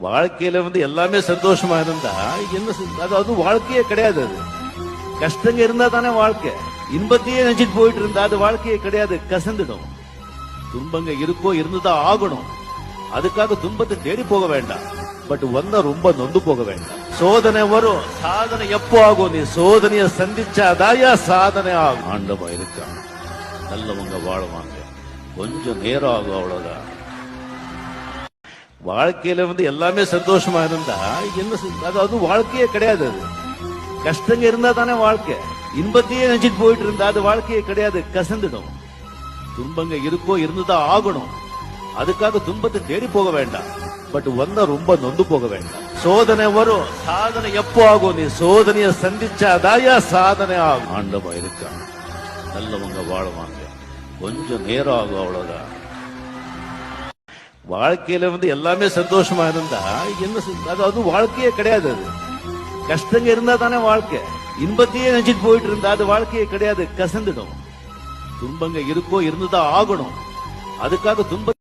வாழ்க்கையில எல்லாமே சந்தோஷமா இருந்தா என்ன அது வாழ்க்கையே கிடையாது. அது கஷ்டங்க இருந்தா தானே வாழ்க்கை. இன்பத்தையே நினைச்சிட்டு போயிட்டு இருந்தா அது வாழ்க்கையே கிடையாது, கசந்துடும். துன்பங்க இருக்கோ இருந்துதான் ஆகணும். அதுக்காக துன்பத்தை தேடி போக வேண்டாம். பட் வந்தா ரொம்ப நொந்து போக வேண்டாம். சோதனை வரும், சாதனை எப்போ ஆகும்? நீ சோதனைய சந்திச்சாதாயா சாதனை ஆகும். ஆண்டவன் இருக்கான், நல்லவங்க வாழ்வாங்க. கொஞ்சம் நேரம் ஆகும், அவ்வளவுதான். வாழ்க்கையில எல்லாமே சந்தோஷமா இருந்தா என்ன அது வாழ்க்கையே கிடையாது. அது கஷ்டங்க இருந்தா தானே வாழ்க்கை. இன்பத்தையே நினைச்சிட்டு போயிட்டு இருந்தா அது வாழ்க்கையே கிடையாது, கசந்துடும். துன்பங்க இருக்கோ இருந்துதான் ஆகணும். அதுக்காக துன்பத்தை தேடி போக வேண்டாம். பட் வந்தா ரொம்ப நொந்து போக வேண்டாம். சோதனை வரும், சாதனை எப்போ ஆகும்? நீ சோதனைய சந்திச்சாதாயா சாதனை ஆகும். ஆண்டவன் இருக்கான், நல்லவங்க வாழ்வாங்க. கொஞ்சம் நேரம் ஆகும், அவ்வளவுதான். வாழ்க்கையில எல்லாமே சந்தோஷமா இருந்தா என்ன அது வாழ்க்கையே கிடையாது. அது கஷ்டங்க இருந்தா தானே வாழ்க்கை. இன்பத்தையே நினைச்சிட்டு போயிட்டு இருந்தா அது வாழ்க்கையே கிடையாது, கசந்துடும். துன்பங்க இருக்கோ இருந்துதான் ஆகணும். அதுக்காக துன்ப